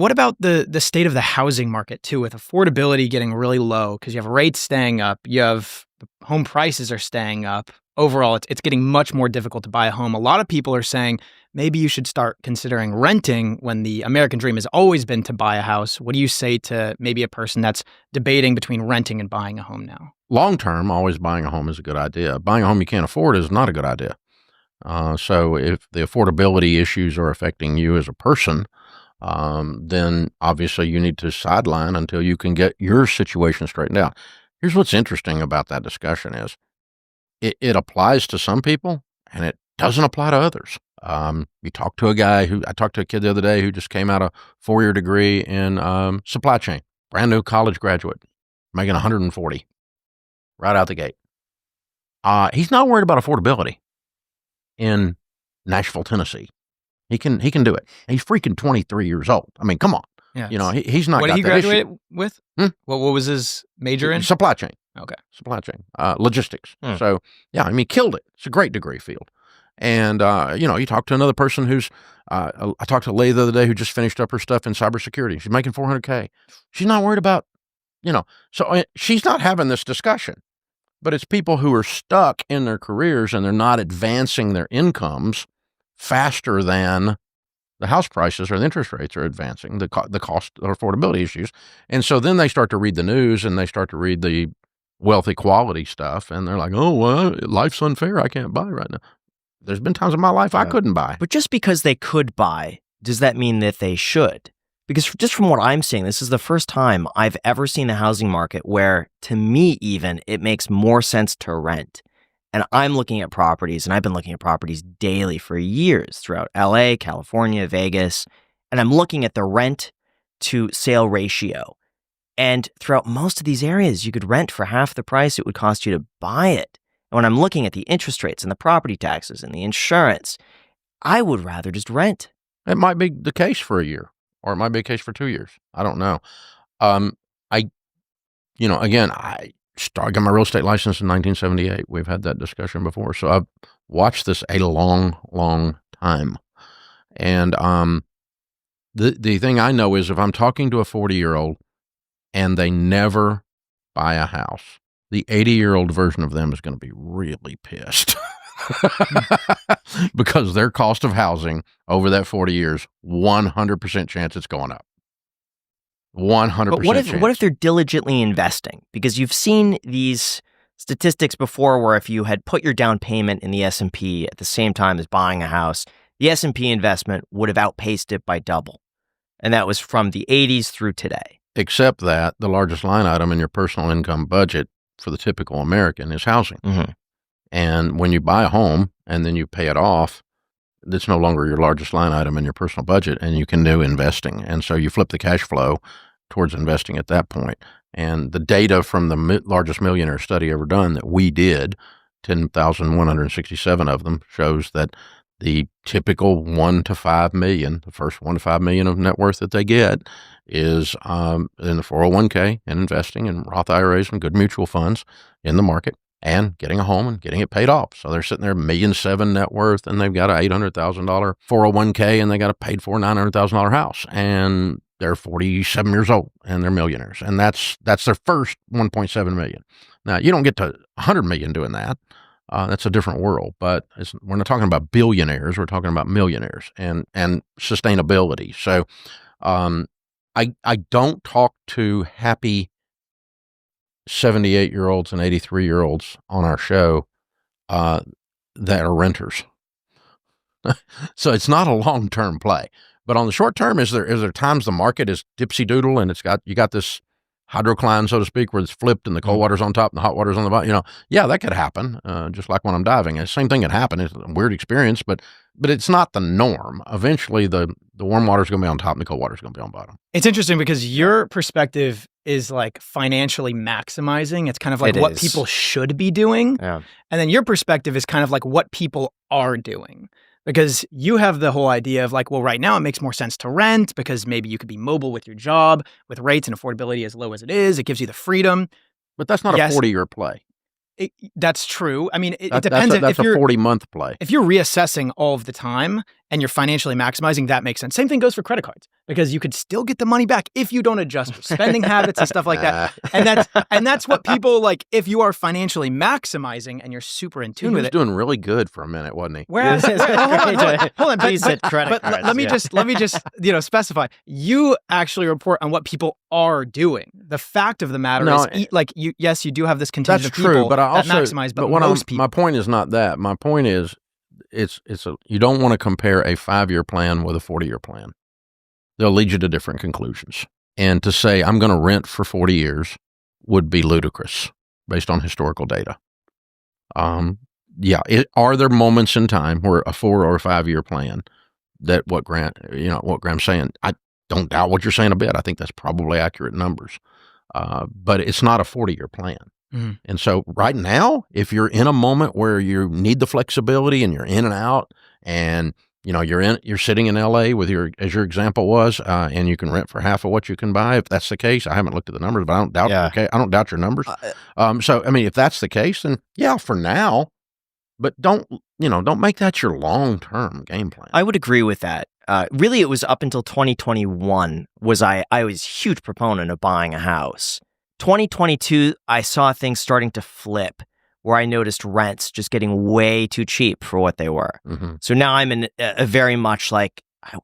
what about the state of the housing market too, with affordability getting really low because you have rates staying up, you have home prices are staying up. Overall, it's getting much more difficult to buy a home. A lot of people are saying maybe you should start considering renting when the American dream has always been to buy a house. What do you say to maybe a person that's debating between renting and buying a home now? Long term, always buying a home is a good idea. Buying a home you can't afford is not a good idea. So if the affordability issues are affecting you as a person, then obviously you need to sideline until you can get your situation straightened out. Here's what's interesting about that discussion is it applies to some people and it doesn't apply to others. You talk to I talked to a kid the other day who just came out a 4-year degree in supply chain, brand new college graduate, making 140 right out the gate. He's not worried about affordability in Nashville, Tennessee. He can do it. He's freaking 23 years old. I mean, come on. Yeah, He's not. What got did he that graduate issue. with? What was his major in? Supply chain. Okay. Supply chain. Logistics. So, yeah, I mean, killed it. It's a great degree field. And, you talk to another person who's, I talked to a lady the other day who just finished up her stuff in cybersecurity. She's making $400K. She's not worried about, so she's not having this discussion. But it's people who are stuck in their careers and they're not advancing their incomes faster than the house prices or the interest rates are advancing, the cost or affordability issues. And so then they start to read the news and they start to read the wealth equality stuff. And they're like, oh, well, life's unfair. I can't buy right now. There's been times in my life I couldn't buy. But just because they could buy, does that mean that they should? Because just from what I'm seeing, this is the first time I've ever seen the housing market where, to me even, it makes more sense to rent. And I'm looking at properties, and I've been looking at properties daily for years throughout LA, California, Vegas, and I'm looking at the rent to sale ratio. And throughout most of these areas, you could rent for half the price it would cost you to buy it. And when I'm looking at the interest rates and the property taxes and the insurance, I would rather just rent. It might be the case for a year. Or it might be a case for 2 years. I don't know. I got my real estate license in 1978. We've had that discussion before. So I've watched this a long, long time. And the thing I know is if I'm talking to a 40-year-old and they never buy a house, the 80-year-old version of them is going to be really pissed. Because their cost of housing over that 40 years, 100% chance it's going up. 100% But what chance. if they're diligently investing? Because you've seen these statistics before where if you had put your down payment in the S&P at the same time as buying a house, the S&P investment would have outpaced it by double. And that was from the 80s through today. Except that the largest line item in your personal income budget for the typical American is housing. Mm-hmm. And when you buy a home and then you pay it off, it's no longer your largest line item in your personal budget, and you can do investing. And so you flip the cash flow towards investing at that point. And the data from the largest millionaire study ever done that we did, 10,167 of them, shows that the typical 1 to 5 million, the first 1 to 5 million of net worth that they get is in the 401k and investing in Roth IRAs and good mutual funds in the market, and getting a home and getting it paid off. So they're sitting there $1.7 million net worth, and they've got a $800,000 401k, and they got a paid for $900,000 house, and they're 47 years old, and they're millionaires. And that's their first 1.7 million. Now, you don't get to 100 million doing that. That's a different world, but we're not talking about billionaires. We're talking about millionaires and sustainability. So I don't talk to happy 78-year-olds and 83-year-olds on our show that are renters. So it's not a long-term play. But on the short term, is there times the market is dipsy doodle and you got this hydrocline, so to speak, where it's flipped and the cold water's on top and the hot water's on the bottom? Yeah, that could happen. Just like when I'm diving, the same thing could happen. It's a weird experience, but it's not the norm. Eventually, the warm water's going to be on top and the cold water's going to be on bottom. It's interesting because your perspective is like financially maximizing. It's kind of like what people should be doing. Yeah. And then your perspective is kind of like what people are doing. Because you have the whole idea of like, well, right now it makes more sense to rent because maybe you could be mobile with your job, with rates and affordability as low as it is. It gives you the freedom. But that's not a 40-year play. That's true. I mean, it depends. That's a 40-month play. If you're reassessing all of the time and you're financially maximizing, that makes sense. Same thing goes for credit cards, because you could still get the money back if you don't adjust your spending habits and stuff like that. And that's what people like. If you are financially maximizing and you're super in tune He with was it. doing really good for a minute, wasn't he? Whereas, hold on. Please said credit cards. Let me just specify. You actually report on what people are doing. The fact of the matter is, yes, you do have this contingent of people but I also, that maximize, but what most people. My point is not that. My point is, you don't want to compare a 5-year plan with a 40-year plan. They'll lead you to different conclusions. And to say I'm going to rent for 40 years would be ludicrous based on historical data. Are there moments in time where a 4 or 5-year plan that what Graham's saying, I don't doubt what you're saying a bit. I think that's probably accurate numbers. But it's not a 40-year plan. Mm-hmm. And so right now, if you're in a moment where you need the flexibility and you're in and out, and you're sitting in LA with as your example was, and you can rent for half of what you can buy. If that's the case, I haven't looked at the numbers, but I don't doubt. Yeah. Okay, I don't doubt your numbers. So I mean, if that's the case, then yeah, for now, but don't make that your long-term game plan. I would agree with that. Really, it was up until 2021 I was a huge proponent of buying a house. 2022, I saw things starting to flip, where I noticed rents just getting way too cheap for what they were. Mm-hmm. So now I'm in a very much like,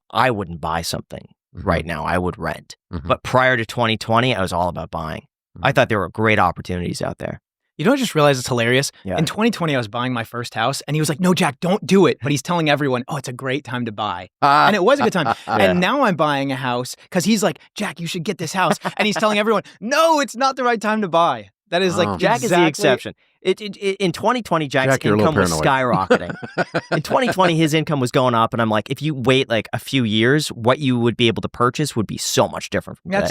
I wouldn't buy something Mm-hmm. right now. I would rent. Mm-hmm. But prior to 2020, I was all about buying. Mm-hmm. I thought there were great opportunities out there. You know, I just realized it's hilarious. Yeah. In 2020, I was buying my first house, and he was like, "No, Jack, don't do it." But he's telling everyone, "Oh, it's a great time to buy," and it was a good time. And now I'm buying a house because he's like, "Jack, you should get this house," and he's telling everyone, "No, it's not the right time to buy." That is like Jack is the exception. In 2020, Jack's income was skyrocketing. In 2020, his income was going up, and I'm like, if you wait like a few years, what you would be able to purchase would be so much different from today.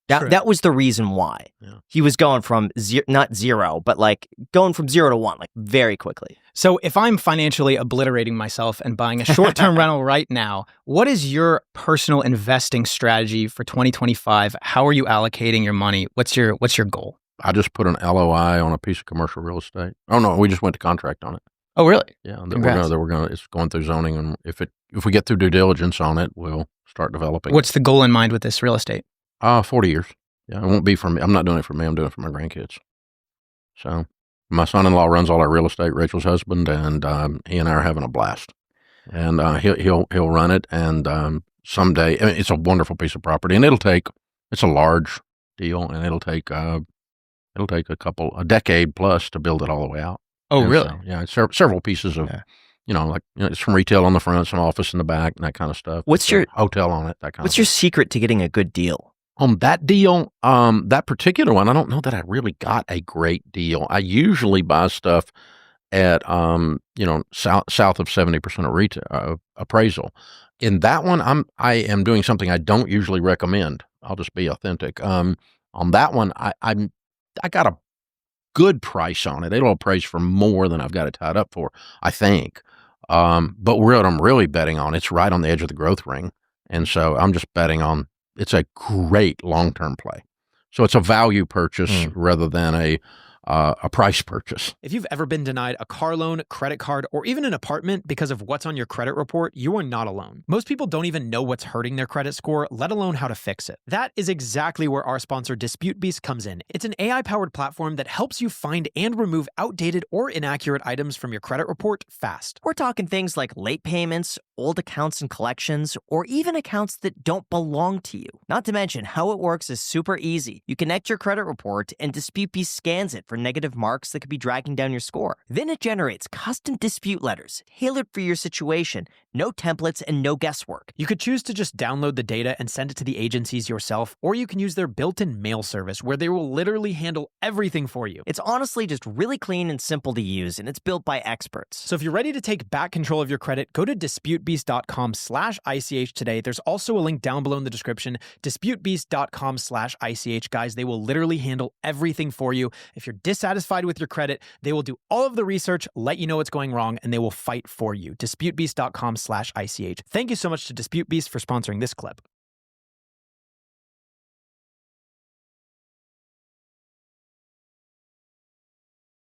That was the reason why. Yeah. He was going from not zero, but like going from 0 to 1, like very quickly. So if I'm financially obliterating myself and buying a short-term rental right now, what is your personal investing strategy for 2025? How are you allocating your money? What's your goal? I just put an LOI on a piece of commercial real estate. Oh no, we just went to contract on it. Oh, really? Yeah, Congrats. it's going through zoning, and if we get through due diligence on it, we'll start developing. What's the goal in mind with this real estate? 40 years. Yeah, it won't be for me. I'm not doing it for me. I'm doing it for my grandkids. So my son-in-law runs all our real estate, Rachel's husband, and he and I are having a blast. And he'll run it, and someday, I mean, it's a wonderful piece of property, and it's a large deal, and it'll take a decade plus to build it all the way out. Oh, And really? so, yeah, it's several pieces of, it's some retail on the front, some office in the back, and that kind of stuff. What's your hotel on it? That kind What's of your stuff. secret to getting a good deal? On that deal, that particular one, I don't know that I really got a great deal. I usually buy stuff at, south of 70% of retail appraisal. In that one, I am doing something I don't usually recommend. I'll just be authentic. On that one, I got a good price on it. It'll appraise for more than I've got it tied up for, I think. But what I'm really betting on, it's right on the edge of the growth ring. And so I'm just betting on it's a great long-term play. So it's a value purchase rather than a price purchase. If you've ever been denied a car loan, credit card, or even an apartment because of what's on your credit report, you are not alone. Most people don't even know what's hurting their credit score, let alone how to fix it. That is exactly where our sponsor Dispute Beast comes in. It's an AI-powered platform that helps you find and remove outdated or inaccurate items from your credit report fast. We're talking things like late payments, old accounts and collections, or even accounts that don't belong to you. Not to mention, how it works is super easy. You connect your credit report, and Dispute Beast scans it for negative marks that could be dragging down your score. Then it generates custom dispute letters tailored for your situation, no templates and no guesswork. You could choose to just download the data and send it to the agencies yourself, or you can use their built-in mail service where they will literally handle everything for you. It's honestly just really clean and simple to use, and it's built by experts. So if you're ready to take back control of your credit, go to disputebeast.com/ICH today. There's also a link down below in the description, disputebeast.com/ICH. Guys, they will literally handle everything for you. If you're dissatisfied with your credit, they will do all of the research, let you know what's going wrong, and they will fight for you. disputebeast.com/ICH. Thank you so much to Dispute Beast for sponsoring this clip.